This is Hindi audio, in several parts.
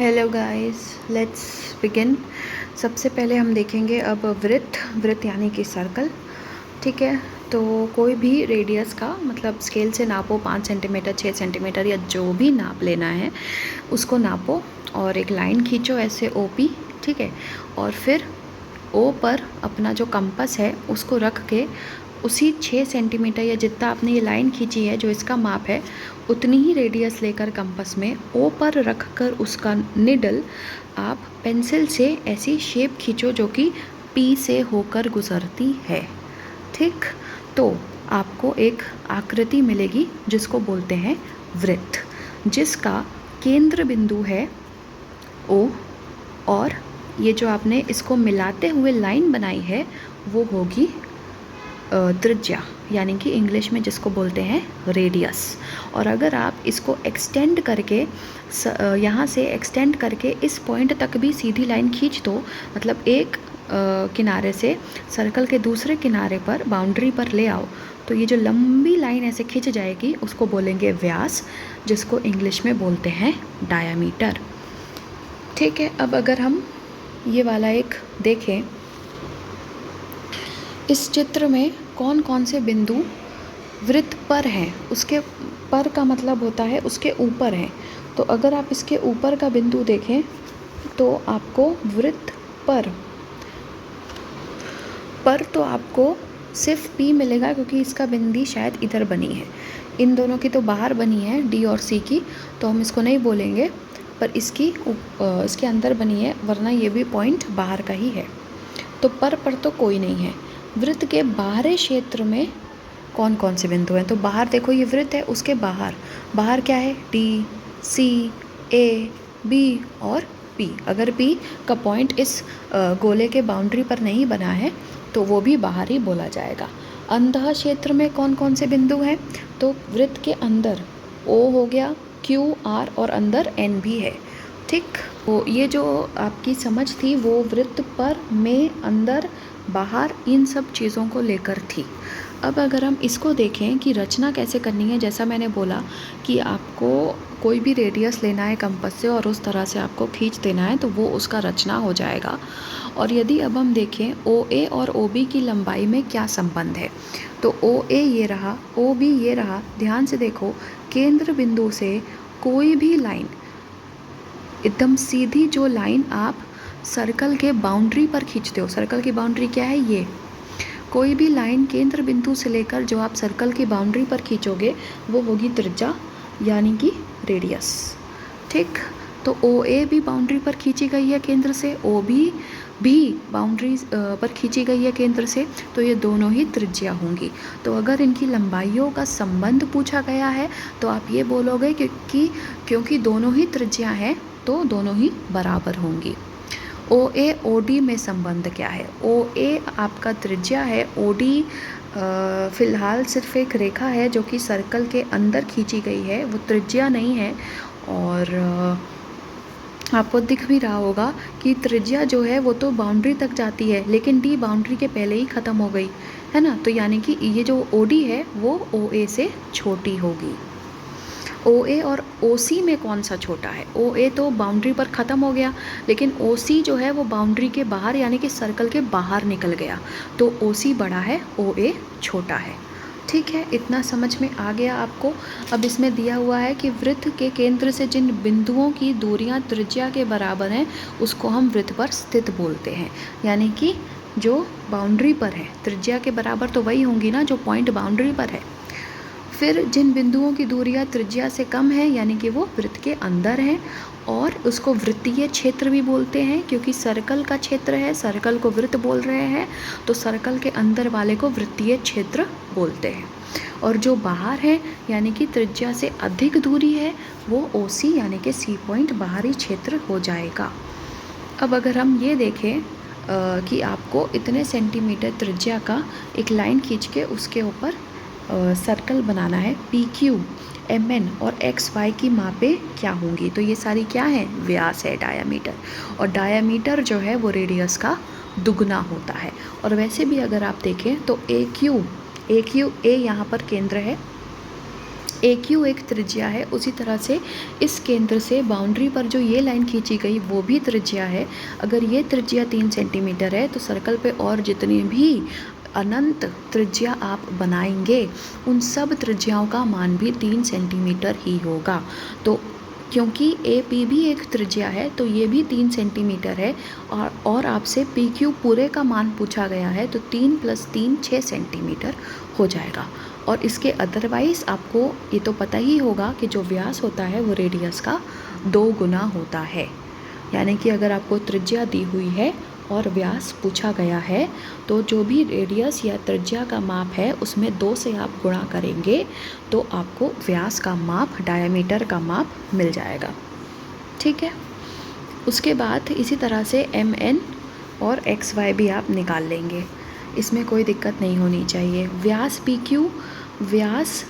Hello guys, let's begin. सबसे पहले हम देखेंगे अब वृत्त यानी कि सर्कल। ठीक है, तो कोई भी रेडियस का मतलब स्केल से नापो, 5 सेंटीमीटर, 6 सेंटीमीटर या जो भी नाप लेना है उसको नापो और एक लाइन खींचो ऐसे OP। ठीक है, और फिर O पर अपना जो कंपास है उसको रख के उसी 6 सेंटीमीटर या जितना आपने ये लाइन खींची है जो इसका माप है उतनी ही रेडियस लेकर कंपास में O पर रख कर उसका निडल आप पेंसिल से ऐसी शेप खींचो जो कि P से होकर गुजरती है। ठीक, तो आपको एक आकृति मिलेगी जिसको बोलते हैं वृत्त, जिसका केंद्र बिंदु है O और ये जो आपने इसको मिलाते हुए लाइन बनाई है वो होगी त्रिज्या, यानी कि इंग्लिश में जिसको बोलते हैं रेडियस। और अगर आप इसको एक्सटेंड करके यहाँ से एक्सटेंड करके इस पॉइंट तक भी सीधी लाइन खींच दो, मतलब एक किनारे से सर्कल के दूसरे किनारे पर बाउंड्री पर ले आओ, तो ये जो लंबी लाइन ऐसे खिंच जाएगी उसको बोलेंगे व्यास, जिसको इंग्लिश में बोलते हैं डायामीटर। ठीक है, अब अगर हम ये वाला एक देखें, इस चित्र में कौन कौन से बिंदु वृत्त पर हैं, उसके पर का मतलब होता है उसके ऊपर हैं। तो अगर आप इसके ऊपर का बिंदु देखें तो आपको वृत्त पर तो आपको सिर्फ P मिलेगा, क्योंकि इसका बिंदी शायद इधर बनी है। इन दोनों की तो बाहर बनी है D और C की, तो हम इसको नहीं बोलेंगे, पर इसके अंदर बनी है, वरना ये भी पॉइंट बाहर का ही है। तो पर तो कोई नहीं है। वृत्त के बाहरी क्षेत्र में कौन कौन से बिंदु हैं? तो बाहर देखो, ये वृत्त है, उसके बाहर क्या है? D, C, A, B और P। अगर P का पॉइंट इस गोले के बाउंड्री पर नहीं बना है तो वो भी बाहर ही बोला जाएगा। अंतः क्षेत्र में कौन कौन से बिंदु हैं? तो वृत्त के अंदर O हो गया, Q, R और अंदर N भी है। ठीक, तो ये जो आपकी समझ थी वो वृत्त पर, में, अंदर, बाहर, इन सब चीज़ों को लेकर थी। अब अगर हम इसको देखें कि रचना कैसे करनी है, जैसा मैंने बोला कि आपको कोई भी रेडियस लेना है कंपास से और उस तरह से आपको खींच देना है तो वो उसका रचना हो जाएगा। और यदि अब हम देखें OA और OB की लंबाई में क्या संबंध है, तो OA ये रहा, OB ये रहा। ध्यान से देखो, केंद्र बिंदु से कोई भी लाइन, एकदम सीधी जो लाइन आप सर्कल के बाउंड्री पर खींचते हो, सर्कल की बाउंड्री क्या है? ये कोई भी लाइन केंद्र बिंदु से लेकर जो आप सर्कल की बाउंड्री पर खींचोगे वो होगी त्रिज्या, यानी कि रेडियस। ठीक, तो OA भी बाउंड्री पर खींची गई है केंद्र से, OB भी बाउंड्री पर खींची गई है केंद्र से, तो ये दोनों ही त्रिज्या होंगी। तो अगर इनकी लंबाइयों का संबंध पूछा गया है तो आप ये बोलोगे क्योंकि दोनों ही त्रिज्या हैं तो दोनों ही बराबर होंगी। OA OD में संबंध क्या है? OA आपका त्रिज्या है, OD फ़िलहाल सिर्फ एक रेखा है जो कि सर्कल के अंदर खींची गई है, वो त्रिज्या नहीं है। और आपको दिख भी रहा होगा कि त्रिज्या जो है वो तो बाउंड्री तक जाती है, लेकिन D बाउंड्री के पहले ही ख़त्म हो गई है ना, तो यानी कि ये जो OD है वो OA से छोटी होगी। OA और OC में कौन सा छोटा है? OA तो बाउंड्री पर ख़त्म हो गया, लेकिन OC जो है वो बाउंड्री के बाहर यानी कि सर्कल के बाहर निकल गया, तो OC बड़ा है, OA छोटा है। ठीक है, इतना समझ में आ गया आपको। अब इसमें दिया हुआ है कि वृत्त के केंद्र से जिन बिंदुओं की दूरियां त्रिज्या के बराबर हैं उसको हम वृत्त पर स्थित बोलते हैं, यानी कि जो बाउंड्री पर है, त्रिज्या के बराबर तो वही होंगी ना जो पॉइंट बाउंड्री पर है। फिर जिन बिंदुओं की दूरियां त्रिज्या से कम है यानी कि वो वृत्त के अंदर हैं, और उसको वृत्तीय क्षेत्र भी बोलते हैं, क्योंकि सर्कल का क्षेत्र है, सर्कल को वृत्त बोल रहे हैं, तो सर्कल के अंदर वाले को वृत्तीय क्षेत्र बोलते हैं। और जो बाहर है यानी कि त्रिज्या से अधिक दूरी है वो OC यानी कि C पॉइंट बाहरी क्षेत्र हो जाएगा। अब अगर हम ये देखें कि आपको इतने सेंटीमीटर त्रिज्या का एक लाइन खींच के उसके ऊपर सर्कल बनाना है, PQ, MN और XY की मापें क्या होंगी? तो ये सारी क्या है? व्यास है, डायामीटर। और डायामीटर जो है वो रेडियस का दुगना होता है। और वैसे भी अगर आप देखें तो AQ A यहाँ पर केंद्र है, AQ एक त्रिज्या है, उसी तरह से इस केंद्र से बाउंड्री पर जो ये लाइन खींची गई वो भी त्रिज्या है। अगर ये त्रिज्या 3 सेंटीमीटर है तो सर्कल पे और जितनी भी अनंत त्रिज्या आप बनाएंगे उन सब त्रिज्याओं का मान भी 3 सेंटीमीटर ही होगा। तो क्योंकि AP भी एक त्रिज्या है तो ये भी 3 सेंटीमीटर है, और आपसे PQ पूरे का मान पूछा गया है तो 3 + 3 6 सेंटीमीटर हो जाएगा। और इसके अदरवाइज़ आपको ये तो पता ही होगा कि जो व्यास होता है वो रेडियस का 2 गुना होता है। यानी कि अगर आपको त्रिज्या दी हुई है और व्यास पूछा गया है तो जो भी रेडियस या त्रिज्या का माप है उसमें 2 से आप गुणा करेंगे तो आपको व्यास का माप, डायमीटर का माप मिल जाएगा। ठीक है। उसके बाद इसी तरह से MN और XY भी आप निकाल लेंगे, इसमें कोई दिक्कत नहीं होनी चाहिए। व्यास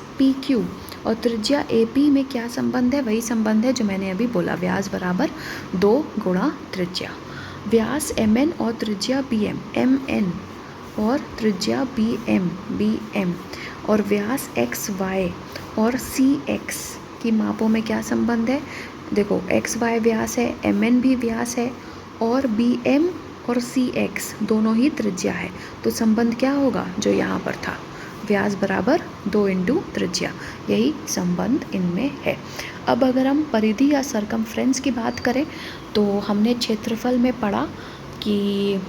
PQ और त्रिज्या AP में क्या संबंध है? वही संबंध है जो मैंने अभी बोला, व्यास बराबर 2 गुणा त्रिज्या। व्यास MN और त्रिज्या MN और त्रिज्या BM और व्यास XY और CX की मापों में क्या संबंध है? देखो, XY व्यास है, MN भी व्यास है और BM और CX दोनों ही त्रिज्या है। तो संबंध क्या होगा जो यहाँ पर था? व्यास बराबर 2 × त्रिज्या, यही संबंध इनमें है। अब अगर हम परिधि या सरकमफ्रेंस की बात करें तो हमने क्षेत्रफल में पढ़ा कि,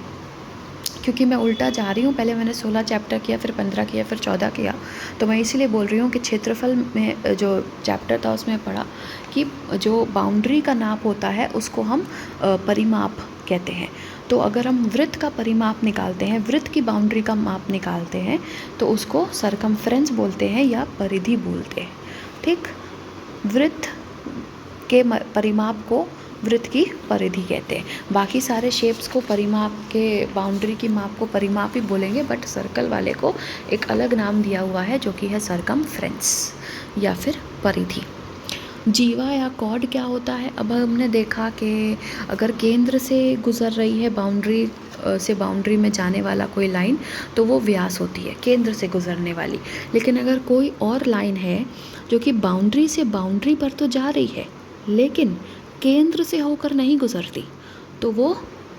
क्योंकि मैं उल्टा जा रही हूँ, पहले मैंने 16 चैप्टर किया, फिर 15 किया, फिर 14 किया, तो मैं इसीलिए बोल रही हूँ कि क्षेत्रफल में जो चैप्टर था उसमें पढ़ा कि जो बाउंड्री का नाप होता है उसको हम परिमाप कहते हैं। तो अगर हम वृत्त का परिमाप निकालते हैं, वृत्त की बाउंड्री का माप निकालते हैं तो उसको सरकमफ्रेंस बोलते हैं या परिधि बोलते हैं। ठीक, वृत्त के परिमाप को वृत्त की परिधि कहते हैं। बाकी सारे शेप्स को परिमाप के, बाउंड्री की माप को परिमाप ही बोलेंगे, बट सर्कल वाले को एक अलग नाम दिया हुआ है जो कि है सरकमफ्रेंस या फिर परिधि। जीवा या कॉर्ड क्या होता है? अब हमने देखा कि अगर केंद्र से गुजर रही है बाउंड्री से बाउंड्री में जाने वाला कोई लाइन तो वो व्यास होती है, केंद्र से गुजरने वाली। लेकिन अगर कोई और लाइन है जो कि बाउंड्री से बाउंड्री पर तो जा रही है लेकिन केंद्र से होकर नहीं गुजरती तो वो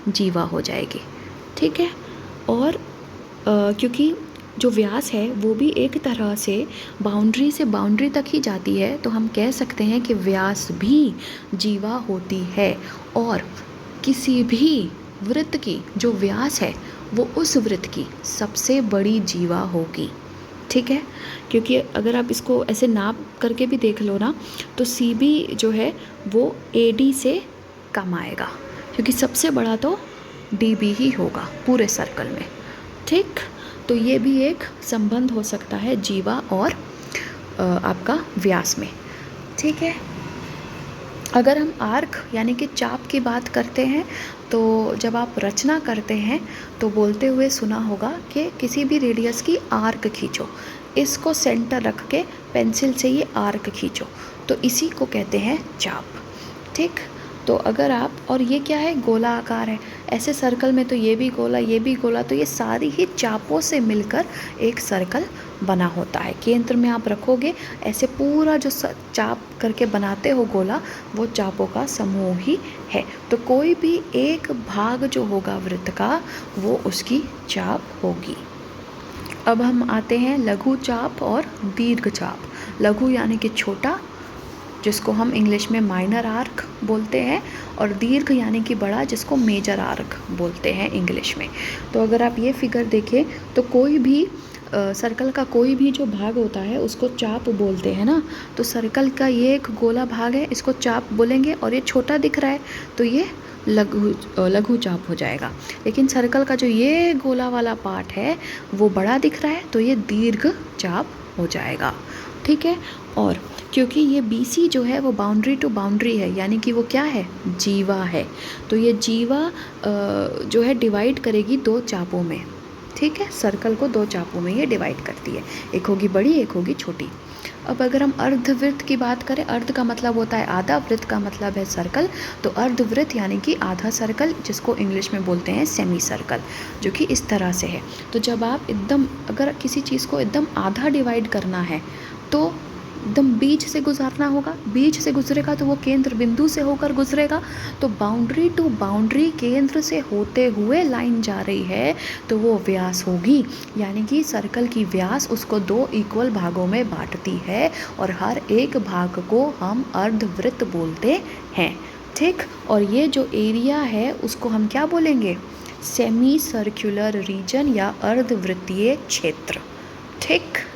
जीवा हो जाएगी। ठीक है। और क्योंकि जो व्यास है वो भी एक तरह से बाउंड्री से बाउंड्री तक ही जाती है तो हम कह सकते हैं कि व्यास भी जीवा होती है। और किसी भी वृत्त की जो व्यास है वो उस वृत्त की सबसे बड़ी जीवा होगी। ठीक है। क्योंकि अगर आप इसको ऐसे नाप करके भी देख लो ना तो CB जो है वो AD से कम आएगा, क्योंकि सबसे बड़ा तो DB ही होगा पूरे सर्कल में। ठीक, तो ये भी एक संबंध हो सकता है जीवा और आपका व्यास में। ठीक है। अगर हम आर्क यानी कि चाप की बात करते हैं तो जब आप रचना करते हैं तो बोलते हुए सुना होगा कि किसी भी रेडियस की आर्क खींचो, इसको सेंटर रख के पेंसिल से ये आर्क खींचो, तो इसी को कहते हैं चाप। ठीक, तो अगर आप, और ये क्या है? गोला आकार है। ऐसे सर्कल में तो ये भी गोला, ये भी गोला, तो ये सारी ही चापों से मिलकर एक सर्कल बना होता है। केंद्र में आप रखोगे, ऐसे पूरा जो चाप करके बनाते हो गोला, वो चापों का समूह ही है। तो कोई भी एक भाग जो होगा वृत्त का वो उसकी चाप होगी। अब हम आते हैं लघु चाप और दीर्घ चाप। लघु यानी कि छोटा, जिसको हम इंग्लिश में माइनर आर्क बोलते हैं, और दीर्घ यानी कि बड़ा, जिसको मेजर आर्क बोलते हैं इंग्लिश में। तो अगर आप ये फिगर देखें तो कोई भी सर्कल का कोई भी जो भाग होता है उसको चाप बोलते हैं ना। तो सर्कल का ये एक गोला भाग है, इसको चाप बोलेंगे, और ये छोटा दिख रहा है तो ये लघु चाप हो जाएगा। लेकिन सर्कल का जो ये गोला वाला पार्ट है वो बड़ा दिख रहा है तो ये दीर्घ चाप हो जाएगा। ठीक है। और क्योंकि ये BC जो है वो बाउंड्री टू बाउंड्री है, यानी कि वो क्या है? जीवा है। तो ये जीवा जो है डिवाइड करेगी 2 चापों में। ठीक है, सर्कल को 2 चापों में ये डिवाइड करती है, एक होगी बड़ी, एक होगी छोटी। अब अगर हम अर्धवृत्त की बात करें, अर्ध का मतलब होता है आधा, वृत्त का मतलब है सर्कल, तो अर्धवृत्त यानी कि आधा सर्कल, जिसको इंग्लिश में बोलते हैं सेमी सर्कल, जो कि इस तरह से है। तो जब आप एकदम, अगर किसी चीज़ को एकदम आधा डिवाइड करना है तो एकदम बीच से गुजरना होगा, बीच से गुजरेगा तो वो केंद्र बिंदु से होकर गुजरेगा, तो बाउंड्री टू बाउंड्री केंद्र से होते हुए लाइन जा रही है तो वो व्यास होगी। यानी कि सर्कल की व्यास उसको 2 इक्वल भागों में बांटती है और हर एक भाग को हम अर्धवृत्त बोलते हैं। ठीक, और ये जो एरिया है उसको हम क्या बोलेंगे? सेमी सर्कुलर रीजन या अर्धवृत्तीय क्षेत्र। ठीक,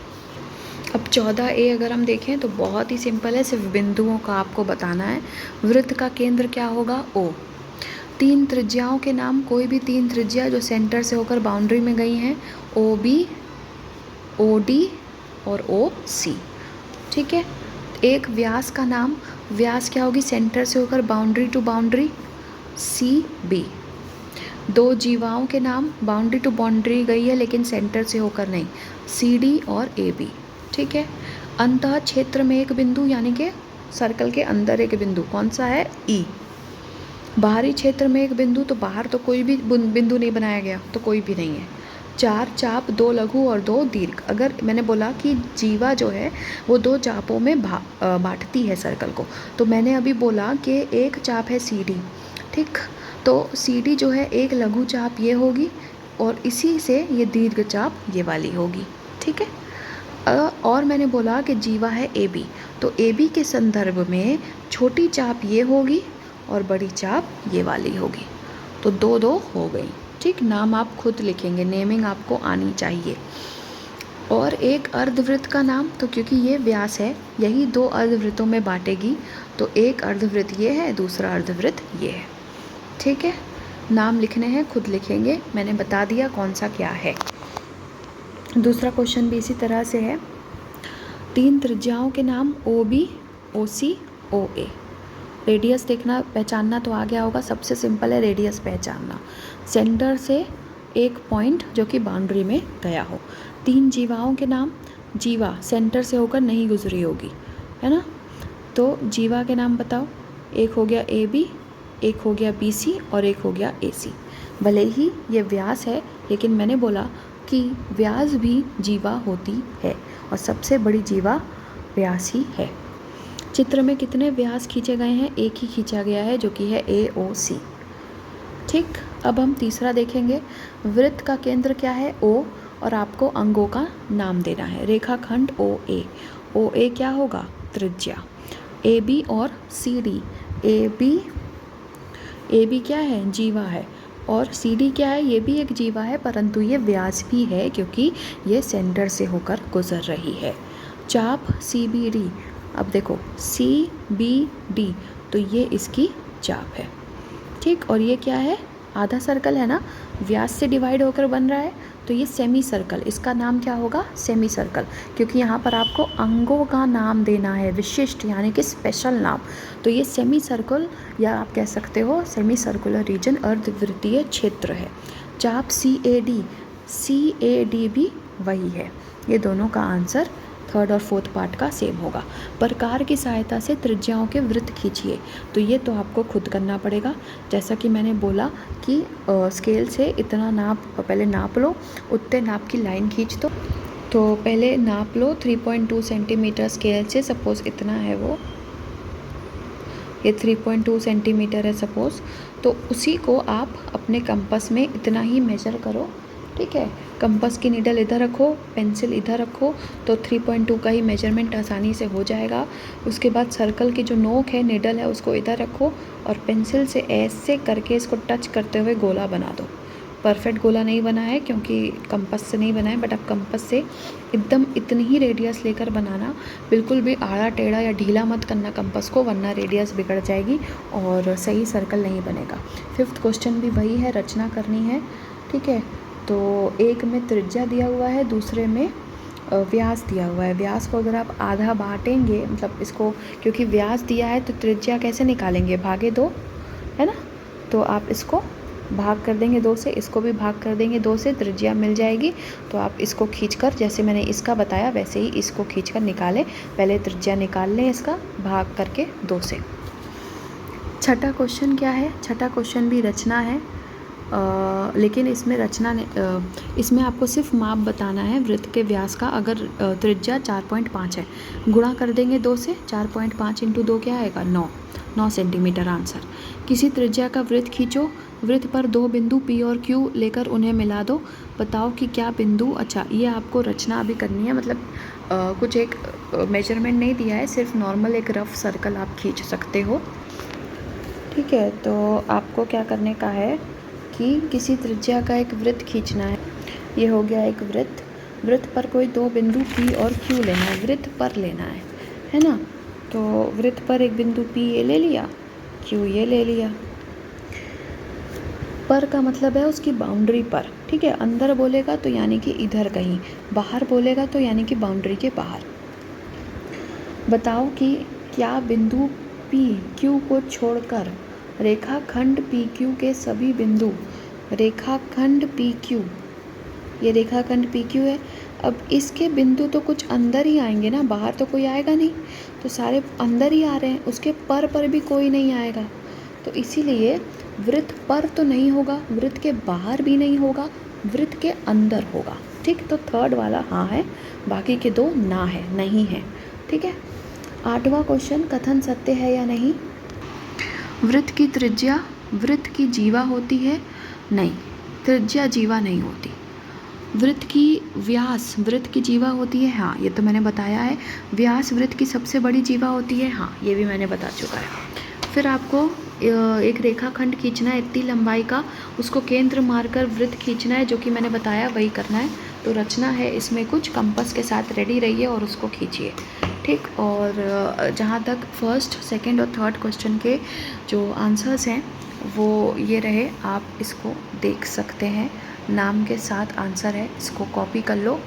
अब 14A अगर हम देखें तो बहुत ही सिंपल है, सिर्फ बिंदुओं का आपको बताना है। वृत्त का केंद्र क्या होगा? O। 3 त्रिज्याओं के नाम, कोई भी 3 त्रिज्या जो सेंटर से होकर बाउंड्री में गई हैं, OB, OD और OC। ठीक है, एक व्यास का नाम, व्यास क्या होगी? सेंटर से होकर बाउंड्री टू बाउंड्री, CB। 2 जीवाओं के नाम, बाउंड्री टू बाउंड्री गई है लेकिन सेंटर से होकर नहीं, CD और AB। ठीक है, अंतः क्षेत्र में एक बिंदु यानी कि सर्कल के अंदर एक बिंदु, कौन सा है? E। बाहरी क्षेत्र में एक बिंदु, तो बाहर तो कोई भी बिंदु नहीं बनाया गया, तो कोई भी नहीं है। 4 चाप, 2 लघु और 2 दीर्घ। अगर मैंने बोला कि जीवा जो है वो 2 चापों में बांटती है सर्कल को, तो मैंने अभी बोला कि एक चाप है CD। ठीक, तो CD जो है एक लघु चाप ये होगी और इसी से ये दीर्घ चाप ये वाली होगी। ठीक है, और मैंने बोला कि जीवा है AB, तो AB के संदर्भ में छोटी चाप ये होगी और बड़ी चाप ये वाली होगी, तो 2-2 हो गई। ठीक, नाम आप खुद लिखेंगे, नेमिंग आपको आनी चाहिए। और एक अर्धवृत्त का नाम, तो क्योंकि ये व्यास है यही 2 अर्धवृत्तों में बांटेगी, तो एक अर्धवृत्त ये है, दूसरा अर्धवृत्त ये है। ठीक है, नाम लिखने हैं, खुद लिखेंगे, मैंने बता दिया कौन सा क्या है। दूसरा क्वेश्चन भी इसी तरह से है। 3 त्रिज्याओं के नाम, OB, OC, OA। रेडियस देखना, पहचानना तो आ गया होगा, सबसे सिंपल है रेडियस पहचानना। सेंटर से एक पॉइंट जो कि बाउंड्री में गया हो। 3 जीवाओं के नाम, जीवा सेंटर से होकर नहीं गुजरी होगी, है ना, तो जीवा के नाम बताओ। एक हो गया AB, एक हो गया BC और एक हो गया AC। भले ही ये व्यास है लेकिन मैंने बोला कि व्यास भी जीवा होती है और सबसे बड़ी जीवा व्यास ही है। चित्र में कितने व्यास खींचे गए हैं? एक ही खींचा गया है जो कि है AOC। ठीक, अब हम तीसरा देखेंगे। वृत्त का केंद्र क्या है? O, और आपको अंगों का नाम देना है। रेखाखंड OA, OA क्या होगा? त्रिज्या। AB और CD, AB क्या है? जीवा है, और CD क्या है? ये भी एक जीवा है परंतु ये व्यास भी है क्योंकि ये सेंटर से होकर गुजर रही है। चाप CBD, अब देखो CBD, तो ये इसकी चाप है। ठीक, और ये क्या है? आधा सर्कल है ना, व्यास से डिवाइड होकर बन रहा है, तो ये सेमी सर्कल, इसका नाम क्या होगा? सेमी सर्कल, क्योंकि यहाँ पर आपको अंगों का नाम देना है, विशिष्ट यानी कि स्पेशल नाम। तो ये सेमी सर्कल या आप कह सकते हो सेमी सर्कुलर रीजन, अर्धवृत्तीय क्षेत्र है। चाप CAD भी वही है। ये दोनों का आंसर 3rd और 4th पार्ट का सेम होगा। प्रकार की सहायता से त्रिज्याओं के वृत्त खींचिए, तो ये तो आपको खुद करना पड़ेगा। जैसा कि मैंने बोला कि स्केल से इतना नाप, पहले नाप लो, उतने नाप की लाइन खींच दो। तो पहले नाप लो 3.2 सेंटीमीटर स्केल से, सपोज़ इतना है वो, ये 3.2 सेंटीमीटर है सपोज़, तो उसी को आप अपने कंपास में इतना ही मेजर करो। ठीक है, कंपास की नीडल इधर रखो, पेंसिल इधर रखो, तो 3.2 का ही मेजरमेंट आसानी से हो जाएगा। उसके बाद सर्कल की जो नोक है, नीडल है, उसको इधर रखो और पेंसिल से ऐसे करके इसको टच करते हुए गोला बना दो। परफेक्ट गोला नहीं बना है क्योंकि कंपास से नहीं बना है, बट आप कंपास से एकदम इतनी ही रेडियस लेकर बनाना, बिल्कुल भी आड़ा टेढ़ा या ढीला मत करना कंपास को, वरना रेडियस बिगड़ जाएगी और सही सर्कल नहीं बनेगा। 5th क्वेश्चन भी वही है, रचना करनी है। ठीक है, तो एक में त्रिज्या दिया हुआ है, दूसरे में व्यास दिया हुआ है। व्यास को अगर आप आधा बांटेंगे, मतलब इसको क्योंकि व्यास दिया है तो त्रिज्या कैसे निकालेंगे? भागे 2, है ना, तो आप इसको भाग कर देंगे 2 से, इसको भी भाग कर देंगे 2 से, त्रिज्या मिल जाएगी। तो आप इसको खींचकर, जैसे मैंने इसका बताया वैसे ही इसको खींचकर निकालें। पहले त्रिज्या निकाल लें इसका, भाग करके 2 से। छठा क्वेश्चन क्या है? छठा क्वेश्चन भी रचना है। लेकिन इसमें इसमें आपको सिर्फ माप बताना है वृत्त के व्यास का। अगर त्रिज्या 4.5 है, गुणा कर देंगे 2 से, 4.5 × 2 क्या आएगा, 9 सेंटीमीटर आंसर। किसी त्रिज्या का वृत्त खींचो, वृत्त पर 2 बिंदु P और Q लेकर उन्हें मिला दो, बताओ कि क्या बिंदु। अच्छा, ये आपको रचना अभी करनी है, मतलब कुछ एक मेजरमेंट नहीं दिया है, सिर्फ नॉर्मल एक रफ सर्कल आप खींच सकते हो। ठीक है, तो आपको क्या करने का है कि किसी त्रिज्या का एक वृत्त खींचना है। ये हो गया एक वृत्त, वृत्त पर कोई 2 बिंदु P और Q लेना है, वृत्त पर लेना है ना। तो वृत्त पर एक बिंदु P ये ले लिया, Q ये ले लिया। पर का मतलब है उसकी बाउंड्री पर, ठीक है। अंदर बोलेगा तो यानी कि इधर कहीं, बाहर बोलेगा तो यानी कि बाउंड्री के बाहर। बताओ कि क्या बिंदु P Q को छोड़कर रेखाखंड PQ के सभी बिंदु, रेखाखंड PQ, ये रेखाखंड PQ है। अब इसके बिंदु तो कुछ अंदर ही आएंगे ना, बाहर तो कोई आएगा नहीं, तो सारे अंदर ही आ रहे हैं, उसके पर भी कोई नहीं आएगा। तो इसीलिए वृत्त पर तो नहीं होगा, वृत्त के बाहर भी नहीं होगा, वृत्त के अंदर होगा। ठीक, तो थर्ड वाला हाँ है, बाकी के 2 ना है, नहीं है। ठीक है। 8वां क्वेश्चन, कथन सत्य है या नहीं। वृत्त की त्रिज्या वृत्त की जीवा होती है, नहीं, त्रिज्या जीवा नहीं होती। वृत्त की व्यास वृत्त की जीवा होती है, हाँ, ये तो मैंने बताया है। व्यास वृत्त की सबसे बड़ी जीवा होती है, हाँ, ये भी मैंने बता चुका है। फिर आपको एक रेखाखंड खींचना है इतनी लंबाई का, उसको केंद्र मारकर वृत्त खींचना है, जो कि मैंने बताया वही करना है। तो रचना है इसमें कुछ, कंपास के साथ रेडी रहिए और उसको खींचिए। ठीक, और जहाँ तक फर्स्ट, सेकंड और थर्ड क्वेश्चन के जो आंसर्स हैं वो ये रहे, आप इसको देख सकते हैं, नाम के साथ आंसर है, इसको कॉपी कर लो।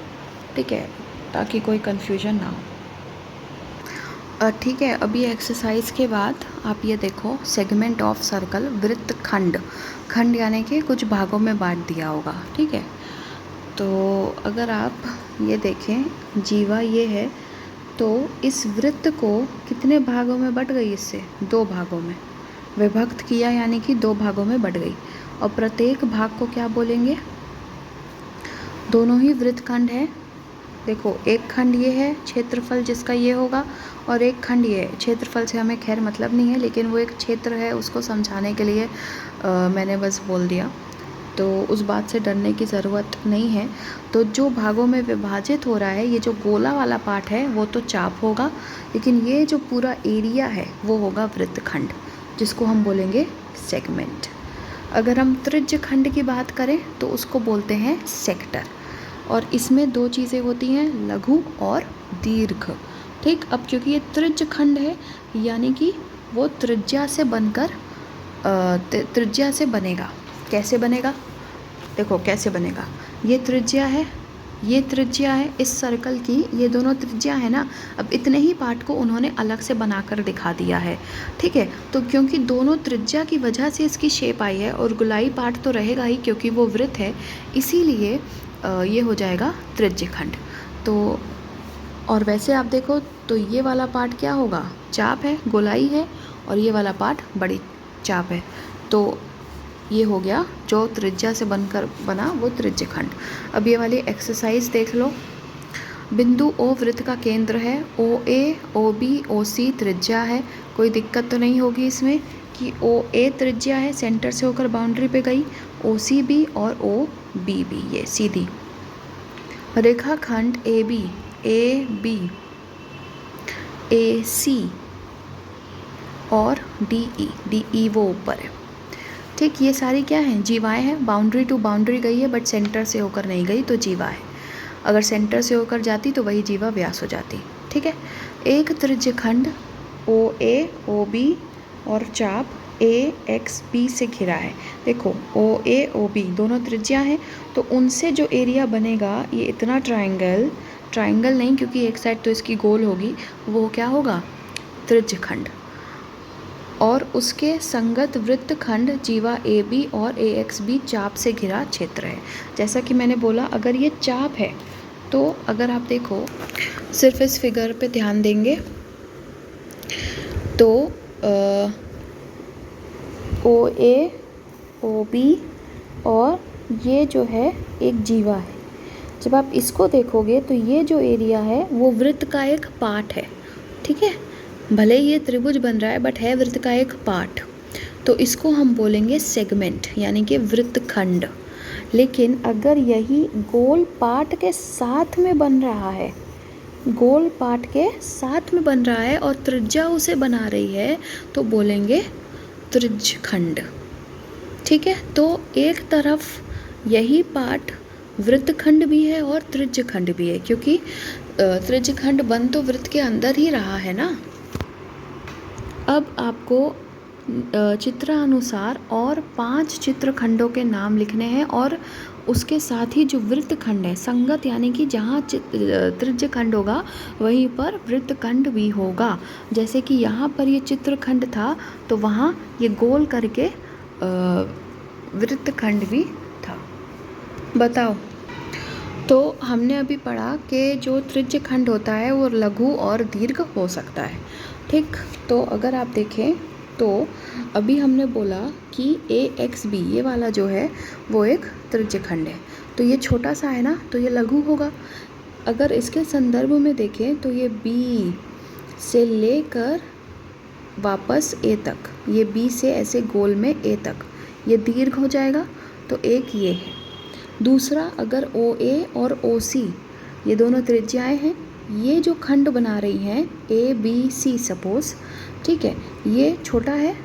ठीक है, ताकि कोई कन्फ्यूजन ना हो। ठीक है, अभी एक्सरसाइज के बाद आप ये देखो, सेगमेंट ऑफ सर्कल, वृत्त खंड, खंड यानी कि कुछ भागों में बांट दिया होगा। ठीक है, तो अगर आप ये देखें, जीवा ये है, तो इस वृत्त को कितने भागों में बट गई, इससे 2 भागों में विभक्त किया, यानी कि 2 भागों में बट गई। और प्रत्येक भाग को क्या बोलेंगे, दोनों ही वृत्तखंड है। देखो, एक खंड ये है क्षेत्रफल जिसका ये होगा, और एक खंड ये है। क्षेत्रफल से हमें खैर मतलब नहीं है, लेकिन वो एक क्षेत्र है, उसको समझाने के लिए मैंने बस बोल दिया, तो उस बात से डरने की ज़रूरत नहीं है। तो जो भागों में विभाजित हो रहा है, ये जो गोला वाला पार्ट है वो तो चाप होगा, लेकिन ये जो पूरा एरिया है वो होगा वृत्तखंड, जिसको हम बोलेंगे सेगमेंट। अगर हम त्रिज्य खंड की बात करें तो उसको बोलते हैं सेक्टर। और इसमें 2 चीज़ें होती हैं, लघु और दीर्घ। ठीक, अब क्योंकि ये त्रिज्य खंड है, यानी कि वो त्रिज्या से बनकर त्रिज्या से बनेगा। कैसे बनेगा, देखो कैसे बनेगा, ये त्रिज्या है, ये त्रिज्या है इस सर्कल की, ये दोनों त्रिज्या है ना। अब इतने ही पार्ट को उन्होंने अलग से बनाकर दिखा दिया है। ठीक है, तो क्योंकि दोनों त्रिज्या की वजह से इसकी शेप आई है, और गोलाई पार्ट तो रहेगा ही क्योंकि वो वृत्त है, इसीलिए ये हो जाएगा त्रिज्य खंड। तो और वैसे आप देखो तो ये वाला पार्ट क्या होगा, चाप है, गोलाई है, और ये वाला पार्ट बड़ी चाप है, तो ये हो गया जो त्रिज्या से बनकर बना वो त्रिज्य खंड। अब ये वाली एक्सरसाइज देख लो। बिंदु O वृत्त का केंद्र है, OA, OB, OC त्रिज्या है, कोई दिक्कत तो नहीं होगी इसमें कि OA त्रिज्या है, सेंटर से होकर बाउंड्री पे गई, OCB और OBB ये सीधी। रेखाखंड AB, AB, AC और DE वो ऊपर है। ठीक, ये सारी क्या हैं, जीवाएँ हैं, बाउंड्री टू बाउंड्री गई है, बट सेंटर से होकर नहीं गई तो जीवा है। अगर सेंटर से होकर जाती तो वही जीवा व्यास हो जाती। ठीक है, एक त्रिज्य खंड OA, OB और चाप AXB से घिरा है। देखो, OA, OB दोनों त्रिज्या हैं, तो उनसे जो एरिया बनेगा, ये इतना ट्राइंगल नहीं, क्योंकि एक साइड तो इसकी गोल होगी, वो क्या होगा, त्रिज्य खंड। और उसके संगत वृत्तखंड जीवा AB और AXB चाप से घिरा क्षेत्र है। जैसा कि मैंने बोला, अगर ये चाप है तो अगर आप देखो, सिर्फ इस फिगर पे ध्यान देंगे तो OA, OB और ये जो है एक जीवा है। जब आप इसको देखोगे तो ये जो एरिया है वो वृत्त का एक पार्ट है, ठीक है। भले ही ये त्रिभुज बन रहा है बट है वृत्त का एक पार्ट, तो इसको हम बोलेंगे सेगमेंट यानी कि वृत्तखंड। लेकिन अगर यही गोल पार्ट के साथ में बन रहा है, गोल पार्ट के साथ में बन रहा है और त्रिज्या उसे बना रही है, तो बोलेंगे त्रिज्यखंड, ठीक है। तो एक तरफ यही पार्ट वृत्तखंड भी है और त्रिज्यखंड भी है, क्योंकि त्रिज्यखंड बन तो वृत्त के अंदर ही रहा है ना। अब आपको चित्रानुसार और 5 चित्रखंडों के नाम लिखने हैं और उसके साथ ही जो वृत्तखंड है संगत, यानी कि जहाँ त्रिज्यखंड होगा वहीं पर वृत्तखंड भी होगा। जैसे कि यहाँ पर ये चित्रखंड था तो वहाँ ये गोल करके वृत्तखंड भी था। बताओ, तो हमने अभी पढ़ा कि जो त्रिज्यखंड होता है वो लघु और दीर्घ हो सकता है, ठीक। तो अगर आप देखें तो अभी हमने बोला कि AXB ये वाला जो है वो एक त्रिज्यखंड है, तो ये छोटा सा है ना, तो ये लघु होगा। अगर इसके संदर्भ में देखें तो ये B से लेकर वापस A तक, ये B से ऐसे गोल में A तक, ये दीर्घ हो जाएगा, तो एक ये है। दूसरा, अगर OA और OC ये दोनों त्रिज्याएं हैं, ये जो खंड बना रही हैं ABC सपोज, ठीक है, ये छोटा है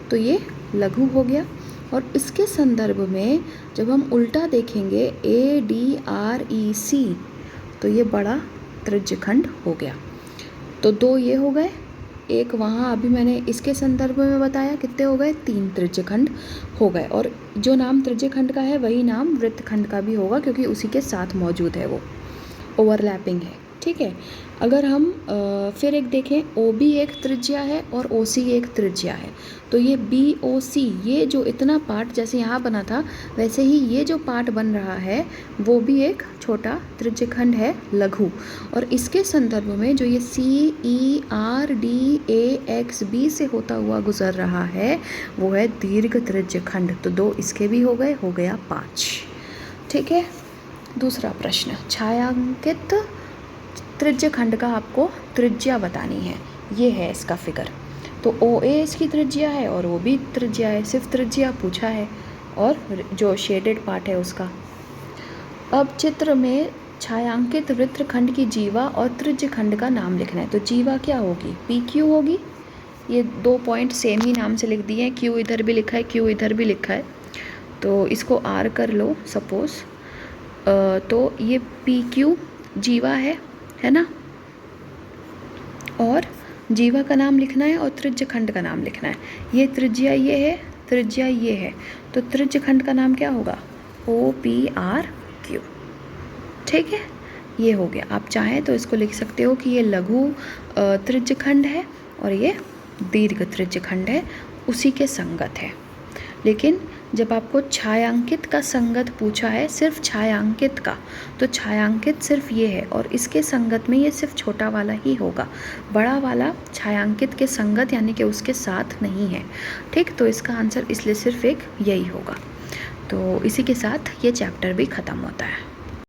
तो ये लघु हो गया। और इसके संदर्भ में जब हम उल्टा देखेंगे ADREC तो ये बड़ा त्रिज्यखंड हो गया। तो 2 ये हो गए, एक वहाँ अभी मैंने इसके संदर्भ में बताया, कितने हो गए, 3 त्रिज्यखंड हो गए। और जो नाम त्रिज्यखंड का है वही नाम वृत्तखंड का भी होगा, क्योंकि उसी के साथ मौजूद है, वो ओवरलैपिंग है, ठीक है। अगर हम फिर एक देखें, OB एक त्रिज्या है और OC एक त्रिज्या है, तो ये BOC ये जो इतना पार्ट जैसे यहाँ बना था वैसे ही ये जो पार्ट बन रहा है वो भी एक छोटा त्रिज्यखंड है, लघु। और इसके संदर्भ में जो ये CERDAXB से होता हुआ गुजर रहा है वो है दीर्घ त्रिज्यखंड। तो 2 इसके भी हो गए, हो गया 5, ठीक है। दूसरा प्रश्न, छायांकित त्रिज्यखंड का आपको त्रिज्या बतानी है, ये है इसका फिगर। तो OA इसकी त्रिज्या है और OB त्रिज्या है, सिर्फ त्रिज्या पूछा है और जो शेडेड पार्ट है उसका। अब चित्र में छायांकित वृत्तखंड की जीवा और त्रिज्यखंड का नाम लिखना है। तो जीवा क्या होगी, PQ होगी। ये 2 पॉइंट सेम ही नाम से लिख दिए हैं, Q इधर भी लिखा है, Q इधर भी लिखा है, तो इसको R कर लो सपोज़। तो ये PQ जीवा है ना, और जीवा का नाम लिखना है और त्रिज्यखंड का नाम लिखना है। ये त्रिज्या ये है, त्रिज्या ये है, तो त्रिज्यखंड का नाम क्या होगा, OPRQ, ठीक है। ये हो गया। आप चाहें तो इसको लिख सकते हो कि ये लघु त्रिज्यखंड है और ये दीर्घ त्रिज्यखंड है, उसी के संगत है। लेकिन जब आपको छायांकित का संगत पूछा है, सिर्फ छायांकित का, तो छायांकित सिर्फ ये है और इसके संगत में ये सिर्फ छोटा वाला ही होगा, बड़ा वाला छायांकित के संगत यानी कि उसके साथ नहीं है, ठीक। तो इसका आंसर इसलिए सिर्फ एक यही होगा। तो इसी के साथ ये चैप्टर भी ख़त्म होता है।